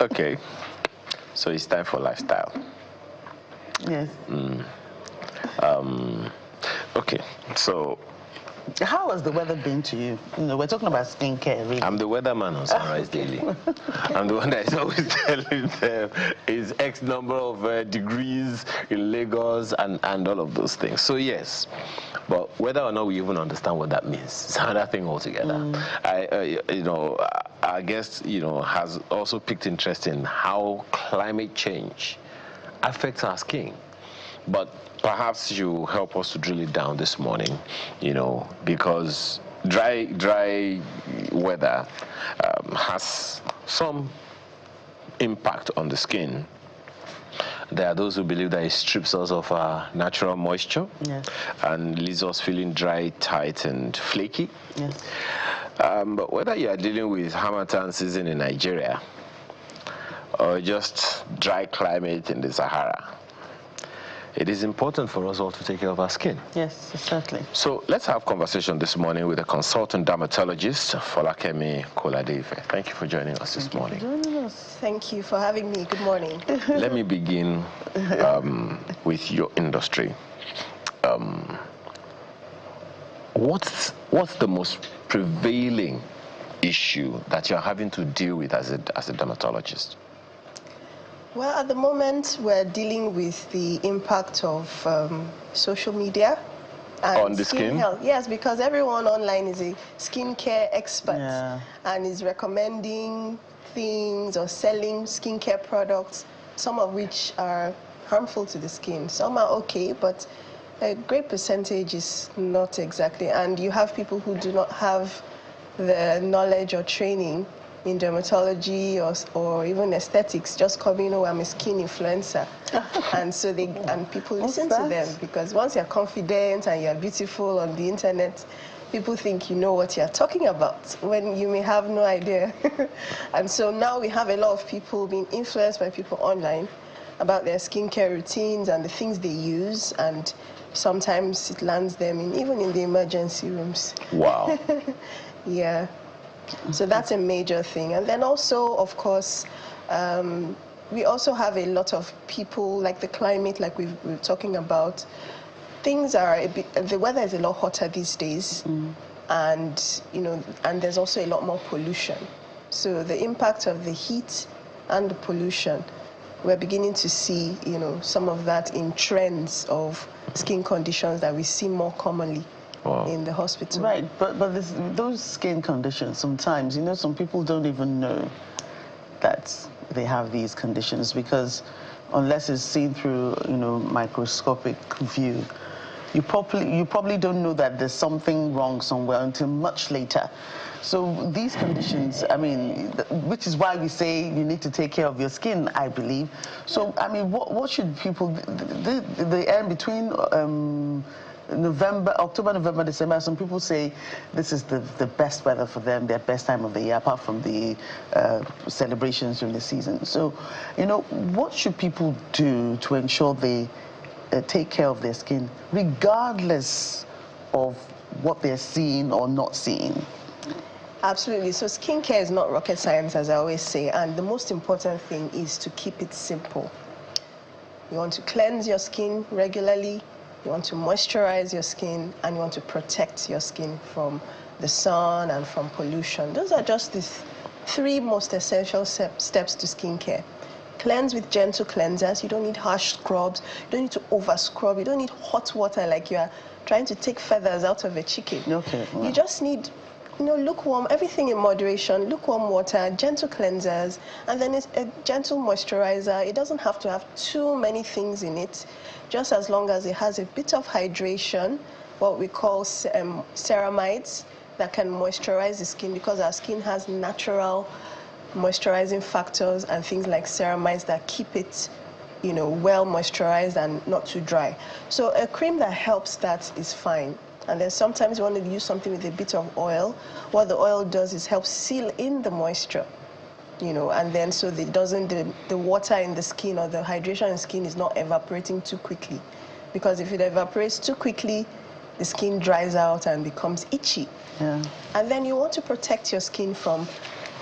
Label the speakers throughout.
Speaker 1: Okay, so it's time for lifestyle.
Speaker 2: Yes.
Speaker 1: Okay, so
Speaker 2: how has the weather been to you? You know, we're talking about skincare, really.
Speaker 1: I'm the weatherman on Sunrise Daily. I'm the one that is always telling them is X number of degrees in Lagos and all of those things. So yes, but whether or not we even understand what that means is another thing altogether. Our guest, has also picked interest in how climate change affects our skin. But perhaps you help us to drill it down this morning, because dry weather has some impact on the skin. There are those who believe that it strips us of our natural moisture,
Speaker 2: yes,
Speaker 1: and leaves us feeling dry, tight, and flaky.
Speaker 2: Yes.
Speaker 1: But whether you are dealing with Harmattan season in Nigeria or just dry climate in the Sahara, it is important for us all to take care of our skin.
Speaker 2: Yes, certainly.
Speaker 1: So let's have conversation this morning with a consultant dermatologist, Folakemi Koladefe. Thank you for joining us this morning.
Speaker 3: Thank you for having me. Good morning.
Speaker 1: Let me begin with your industry. What's the most prevailing issue that you're having to deal with as a dermatologist?
Speaker 3: Well, at the moment, we're dealing with the impact of social media and
Speaker 1: on the skin
Speaker 3: health. Yes, because everyone online is a skincare expert, and is recommending things or selling skincare products, some of which are harmful to the skin. Some are okay, but a great percentage is not exactly. And you have people who do not have the knowledge or training in dermatology or even aesthetics, just coming, I'm a skin influencer. And so people listen to them, because once you're confident and you're beautiful on the internet, people think you know what you're talking about when you may have no idea. And so now we have a lot of people being influenced by people online about their skincare routines and the things they use, and sometimes it lands them even in the emergency rooms.
Speaker 1: Wow.
Speaker 3: Yeah. So that's a major thing. And then also, of course, we also have a lot of people, like the climate, like we're talking about. Things are the weather is a lot hotter these days, and there's also a lot more pollution. So the impact of the heat and the pollution, we're beginning to see, some of that in trends of skin conditions that we see more commonly in the hospital.
Speaker 2: Right, but those skin conditions, sometimes, some people don't even know that they have these conditions, because unless it's seen through, microscopic view, you probably don't know that there's something wrong somewhere until much later. So these conditions, which is why we say you need to take care of your skin, I believe. So, what should people, the end between October, November, December, some people say this is the best weather for them, their best time of the year, apart from the celebrations during the season. So, what should people do to ensure they take care of their skin, regardless of what they're seeing or not seeing?
Speaker 3: Absolutely. So skincare is not rocket science, as I always say, and the most important thing is to keep it simple. You want to cleanse your skin regularly, you want to moisturize your skin, and you want to protect your skin from the sun and from pollution. Those are just the three most essential steps to skincare. Cleanse with gentle cleansers. You don't need harsh scrubs. You don't need to over scrub. You don't need hot water like you are trying to take feathers out of a chicken.
Speaker 2: Okay. Wow.
Speaker 3: You just need lukewarm, everything in moderation, lukewarm water, gentle cleansers, and then it's a gentle moisturizer. It doesn't have to have too many things in it, just as long as it has a bit of hydration, what we call ceramides, that can moisturize the skin, because our skin has natural moisturizing factors and things like ceramides that keep it, well moisturized and not too dry. So a cream that helps that is fine. And then sometimes you want to use something with a bit of oil. What the oil does is help seal in the moisture, and then so it doesn't, the water in the skin or the hydration in the skin is not evaporating too quickly. Because if it evaporates too quickly, the skin dries out and becomes itchy.
Speaker 2: Yeah.
Speaker 3: And then you want to protect your skin from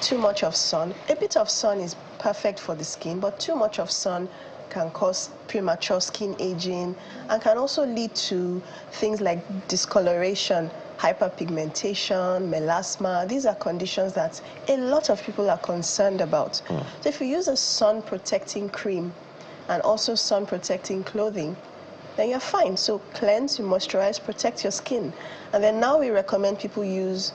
Speaker 3: too much of sun. A bit of sun is perfect for the skin, but too much of sun can cause premature skin aging and can also lead to things like discoloration, hyperpigmentation, melasma. These are conditions that a lot of people are concerned about. So if you use a sun protecting cream and also sun protecting clothing, then you're fine. So cleanse, you moisturize, protect your skin. And then now we recommend people use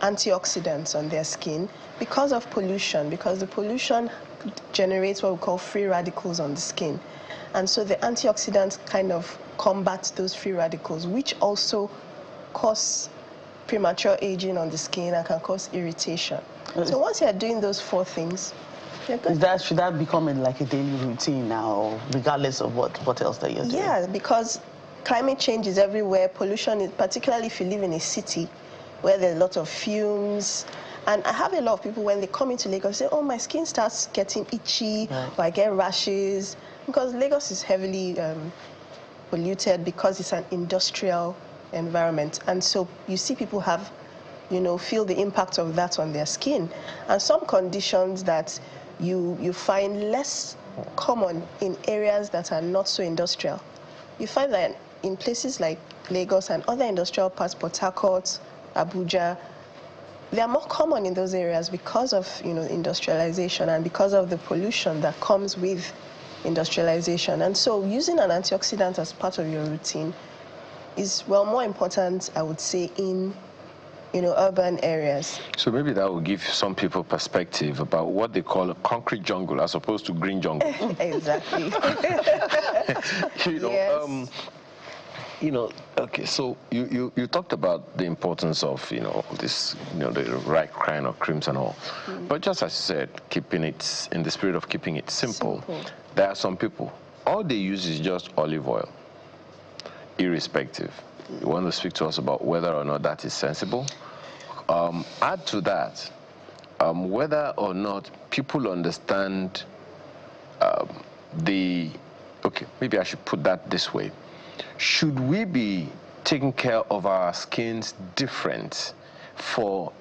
Speaker 3: antioxidants on their skin because of pollution, because the pollution generates what we call free radicals on the skin. And so the antioxidants kind of combat those free radicals, which also cause premature aging on the skin and can cause irritation. So once you're doing those 4 things,
Speaker 2: should that become like a daily routine now, regardless of what else that you're doing?
Speaker 3: Yeah, because climate change is everywhere. Pollution is, particularly if you live in a city where there's a lot of fumes. And I have a lot of people, when they come into Lagos, say, oh, my skin starts getting itchy, or I get rashes. Because Lagos is heavily polluted because it's an industrial environment. And so you see people have, feel the impact of that on their skin. And some conditions that you find less common in areas that are not so industrial. You find that in places like Lagos and other industrial parts, Port Harcourt, Abuja, they are more common in those areas because of industrialization and because of the pollution that comes with industrialization. And so using an antioxidant as part of your routine is, well, more important, I would say, in urban areas.
Speaker 1: So maybe that will give some people perspective about what they call a concrete jungle as opposed to green jungle.
Speaker 3: Exactly.
Speaker 1: Yes. Okay, so you talked about the importance of, this, the right kind of creams and all. But just as you said, keeping it, in the spirit of keeping it simple. There are some people, all they use is just olive oil, irrespective. You want to speak to us about whether or not that is sensible? Add to that, whether or not people understand okay, maybe I should put that this way. Should we be taking care of our skins different for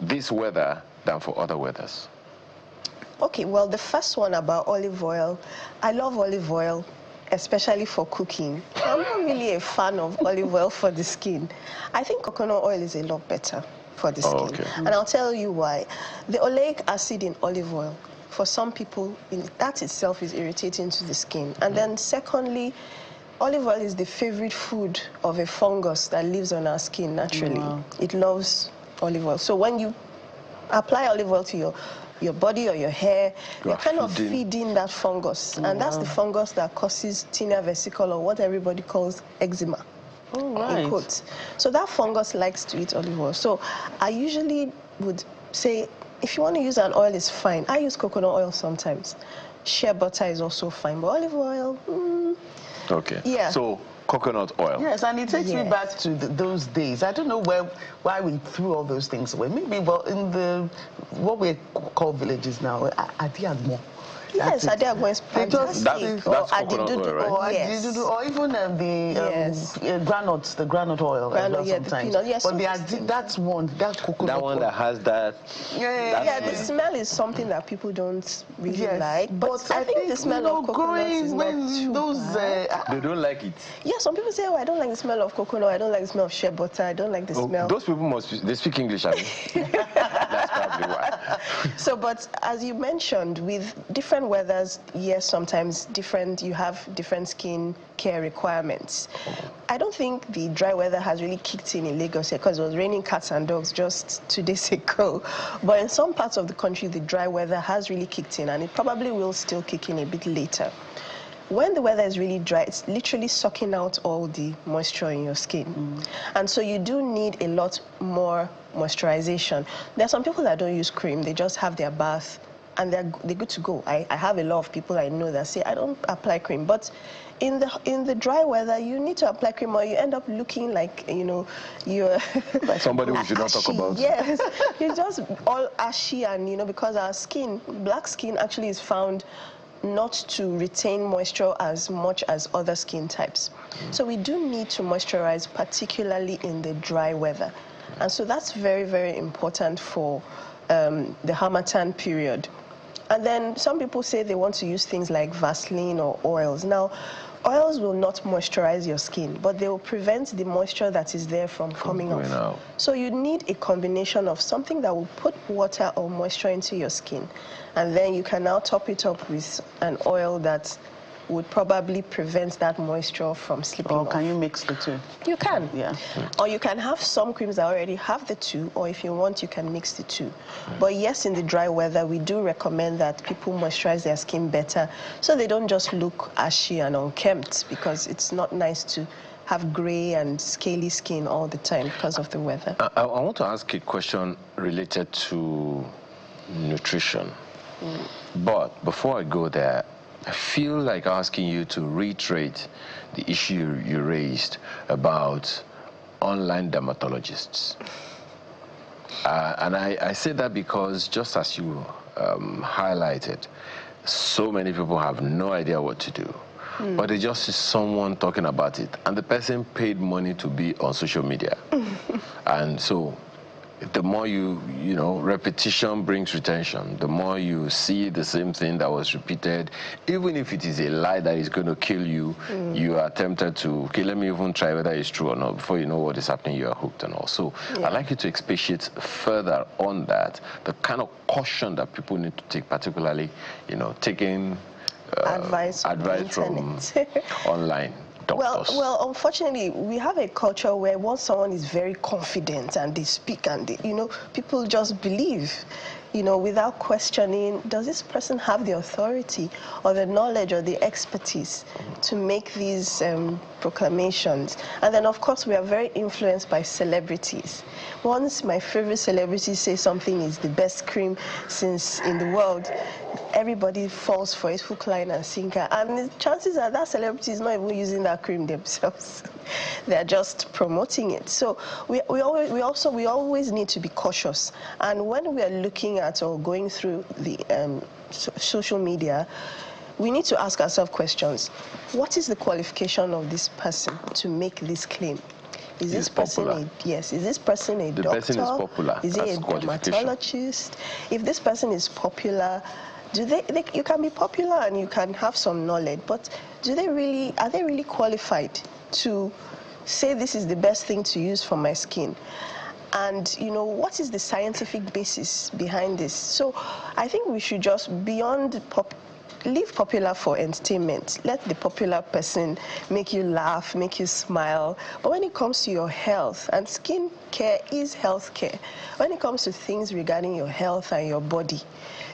Speaker 1: this weather than for other weathers?
Speaker 3: Okay, well, the first one about olive oil, I love olive oil, especially for cooking. I'm not really a fan of olive oil for the skin. I think coconut oil is a lot better for the skin.
Speaker 1: Okay.
Speaker 3: And I'll tell you why. The oleic acid in olive oil, for some people, that itself is irritating to the skin. And then secondly, olive oil is the favorite food of a fungus that lives on our skin naturally. Wow. It loves olive oil. So when you apply olive oil to your body or your hair, you're kind of feeding that fungus. And that's the fungus that causes tinea vesicle, or what everybody calls eczema. In quotes. So that fungus likes to eat olive oil. So I usually would say, if you want to use an oil, it's fine. I use coconut oil sometimes. Shea butter is also fine, but olive oil,
Speaker 1: Okay.
Speaker 3: Yeah.
Speaker 1: So coconut oil.
Speaker 2: Yes, and it takes me back to those days. I don't know why we threw all those things away. Maybe, well, in what we call villages now, Adiagmo.
Speaker 3: Yes, Adiagmo is fantastic.
Speaker 1: That's coconut oil, right?
Speaker 2: Yes. Or even the granite oil. Sometimes. But that's one, that coconut
Speaker 1: that one
Speaker 2: oil.
Speaker 1: that has that.
Speaker 3: Yeah, the smell is something that people don't really like. But I think the smell of coconut is not too bad.
Speaker 1: They don't like it.
Speaker 3: Yeah, some people say, oh, I don't like the smell of coconut, I don't like the smell of shea butter, I don't like the smell.
Speaker 1: Those people they speak English, I mean. That's probably why.
Speaker 3: So, but as you mentioned, with different weathers, yes, sometimes you have different skin care requirements. I don't think the dry weather has really kicked in Lagos here, because it was raining cats and dogs just 2 days ago. But in some parts of the country, the dry weather has really kicked in, and it probably will still kick in a bit later. When the weather is really dry, it's literally sucking out all the moisture in your skin. And so you do need a lot more moisturization. There are some people that don't use cream, they just have their bath and they're good to go. I have a lot of people I know that say, I don't apply cream. But in the dry weather, you need to apply cream, or you end up looking like, you're
Speaker 1: like somebody we should not talk about.
Speaker 3: Yes, you're just all ashy, and because our skin, black skin, actually is found not to retain moisture as much as other skin types. So we do need to moisturize, particularly in the dry weather. And so that's very, very important for the Harmattan period. And then some people say they want to use things like Vaseline or oils. Now, oils will not moisturize your skin, but they will prevent the moisture that is there from coming off. So you need a combination of something that will put water or moisture into your skin. And then you can now top it up with an oil that would probably prevent that moisture from slipping off.
Speaker 2: Or can you mix the two?
Speaker 3: You can.
Speaker 2: Yeah.
Speaker 3: Or you can have some creams that already have the two, or if you want, you can mix the two. But yes, in the dry weather, we do recommend that people moisturize their skin better so they don't just look ashy and unkempt, because it's not nice to have gray and scaly skin all the time because of the weather.
Speaker 1: I want to ask a question related to nutrition. But before I go there, I feel like asking you to reiterate the issue you raised about online dermatologists. And I say that because, just as you highlighted, so many people have no idea what to do. But they just see someone talking about it, and the person paid money to be on social media. And so the more you know, repetition brings retention. The more you see the same thing that was repeated, even if it is a lie that is going to kill you, you are tempted to, okay, let me even try whether it's true or not. Before you know what is happening, you are hooked and all. So I'd like you to expatiate further on that, the kind of caution that people need to take, particularly, you know, taking
Speaker 3: advice
Speaker 1: from online.
Speaker 3: Well, unfortunately, we have a culture where once someone is very confident and they speak and they, you know, people just believe, you know, without questioning, does this person have the authority or the knowledge or the expertise to make these proclamations? And then, of course, we are very influenced by celebrities. Once my favorite celebrity says something is the best cream since in the world, everybody falls for it, hook, line, and sinker. And the chances are that celebrity is not even using that cream themselves. They're just promoting it. So we always need to be cautious. And when we are looking at or going through the social media, we need to ask ourselves questions. What is the qualification of this person to make this claim? Is this person is this person a doctor? The person is popular. Is he a dermatologist? If this person is popular, you can be popular and you can have some knowledge, but are they really qualified to say this is the best thing to use for my skin? And, you know, what is the scientific basis behind this? So I think we should just, leave popular for entertainment. Let the popular person make you laugh, make you smile. But when it comes to your health, and skin care is health care, when it comes to things regarding your health and your body,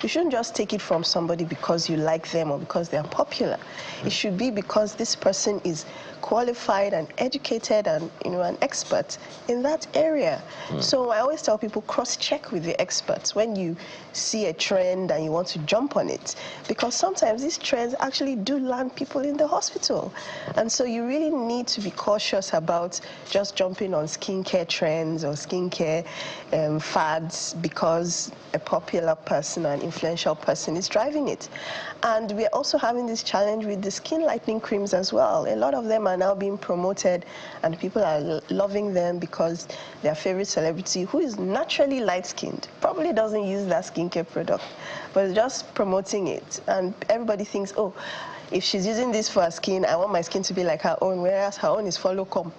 Speaker 3: you shouldn't just take it from somebody because you like them or because they're popular. It should be because this person is qualified and educated and, you know, an expert in that area. So I always tell people, cross-check with the experts when you see a trend and you want to jump on it, because sometimes these trends actually do land people in the hospital. And so you really need to be cautious about just jumping on skincare trends or skincare fads because a popular person or an influential person is driving it. And we're also having this challenge with the skin lightening creams as well. A lot of them are now being promoted and people are loving them because their favorite celebrity, who is naturally light-skinned, probably doesn't use that skincare product, but is just promoting it. And everybody thinks, oh, if she's using this for her skin, I want my skin to be like her own, whereas her own is follow-come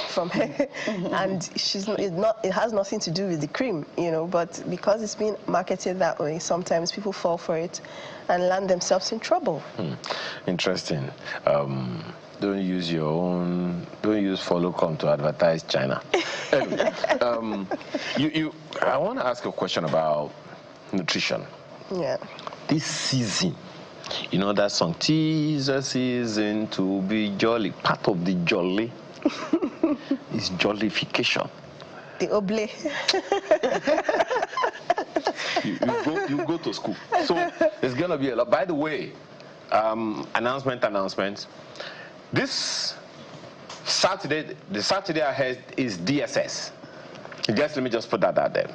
Speaker 3: from her. And it has nothing to do with the cream, you know, but because it's being marketed that way, sometimes people fall for it and land themselves in trouble.
Speaker 1: Interesting. Don't use your own, don't use follow-come to advertise China. Anyway, I want to ask a question about nutrition.
Speaker 3: Yeah.
Speaker 1: This season, you know that song, "'Tis a season to be jolly." Part of the jolly is jollification.
Speaker 3: The oblé.
Speaker 1: you go to school. So there's going to be a lot. By the way, announcement. This Saturday, the Saturday ahead is DSS. Let me just put that out there.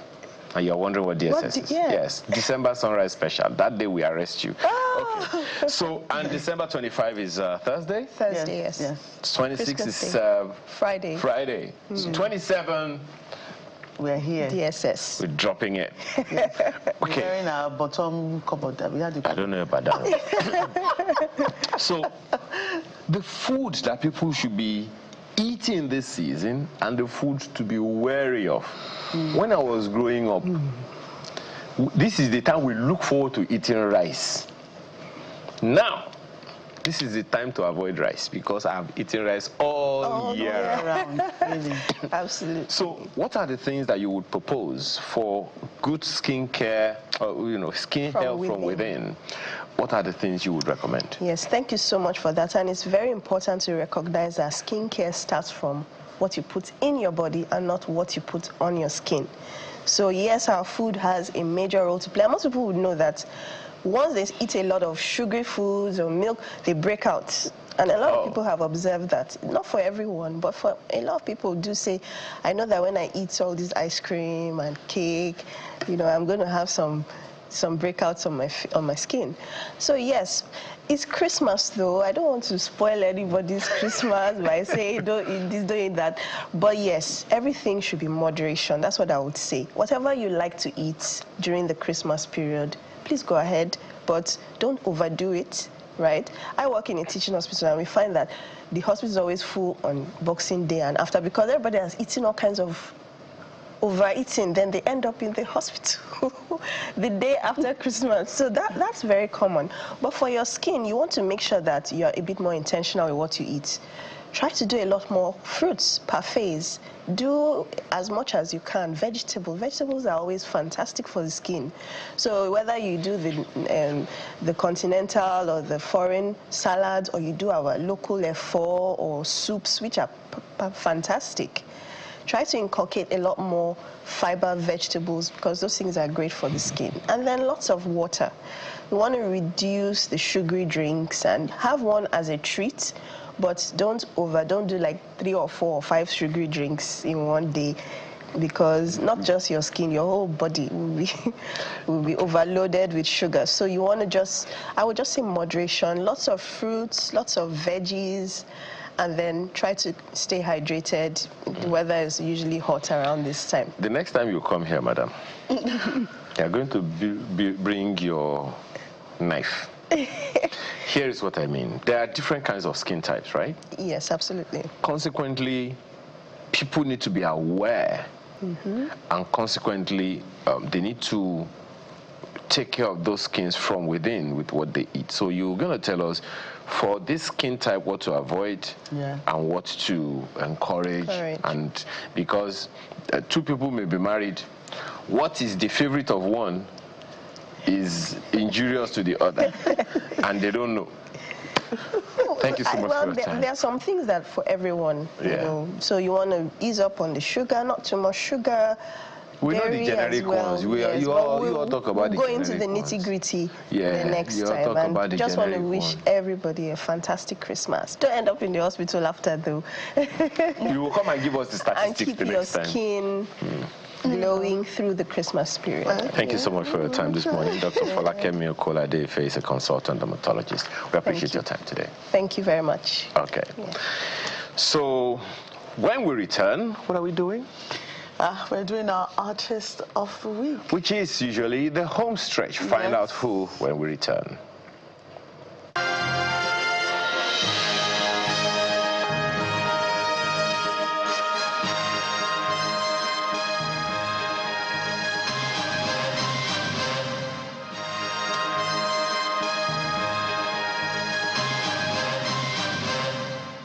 Speaker 1: And you're wondering what DSS is?
Speaker 3: Yeah.
Speaker 1: Yes, December Sunrise Special. That day we arrest you. Oh. Okay. So, and December 25 is Thursday?
Speaker 3: Thursday, yes.
Speaker 1: 26 is
Speaker 3: Friday.
Speaker 1: Friday. So 27,
Speaker 2: We're here.
Speaker 3: DSS.
Speaker 1: We're dropping it.
Speaker 2: Okay. We're in our bottom cupboard that we had.
Speaker 1: I don't know about that. So, the food that people should be eating this season and the food to be wary of. When I was growing up, this is the time we look forward to eating rice. Now, this is the time to avoid rice because I've eaten rice all year
Speaker 2: round. Really.
Speaker 3: Absolutely.
Speaker 1: So, what are the things that you would propose for good skincare, skin health from within? What are the things you would recommend?
Speaker 3: Yes, thank you so much for that. And it's very important to recognize that skincare starts from what you put in your body and not what you put on your skin. So yes, our food has a major role to play. And most people would know that once they eat a lot of sugary foods or milk, they break out. And a lot of people have observed that. Not for everyone, but for a lot of people do say, I know that when I eat all this ice cream and cake, I'm going to have some breakouts on my skin. So yes, it's Christmas though. I don't want to spoil anybody's Christmas by saying don't eat this, don't eat that. But yes, everything should be moderation. That's what I would say. Whatever you like to eat during the Christmas period, please go ahead, but don't overdo it, right? I work in a teaching hospital and we find that the hospital is always full on Boxing Day and after because everybody has eaten all kinds of overeating, then they end up in the hospital the day after Christmas. So that's very common. But for your skin, you want to make sure that you're a bit more intentional with what you eat. Try to do a lot more fruits, parfaits. Do as much as you can. Vegetables are always fantastic for the skin. So whether you do the continental or the foreign salads, or you do our local efo or soups, which are fantastic, try to inculcate a lot more fiber vegetables because those things are great for the skin. And then lots of water. You want to reduce the sugary drinks and have one as a treat, but don't do like 3 or 4 or 5 sugary drinks in one day because not just your skin, your whole body will be overloaded with sugar. So you want to I would just say moderation, lots of fruits, lots of veggies, and then try to stay hydrated. The weather is usually hot around this time.
Speaker 1: The next time you come here, madam, you're going to bring your knife. Here is what I mean. There are different kinds of skin types, right?
Speaker 3: Yes, absolutely.
Speaker 1: Consequently, people need to be aware, and consequently, they need to take care of those skins from within with what they eat. So you're going to tell us for this skin type what to avoid and what to encourage. And because 2 people may be married, what is the favorite of one is injurious to the other and they don't know. Thank you so much for your time.
Speaker 3: There are some things that for everyone, you know. So you want to ease up on the sugar, not too much sugar.
Speaker 1: We know the generic ones. You all talk about the generic ones.
Speaker 3: We'll go into the nitty-gritty the next time. And just want to wish everybody a fantastic Christmas. Don't end up in the hospital after, though.
Speaker 1: You will come and give us the statistics
Speaker 3: the next time. And keep your skin glowing through the Christmas period.
Speaker 1: Thank you so much for your time this morning. Dr. Folakemi Okolade is a consultant dermatologist. We appreciate your time today.
Speaker 3: Thank you very much.
Speaker 1: Okay. So, when we return, what are we doing?
Speaker 2: We're doing our Artist of the Week,
Speaker 1: which is usually the home stretch. Find out who when we return.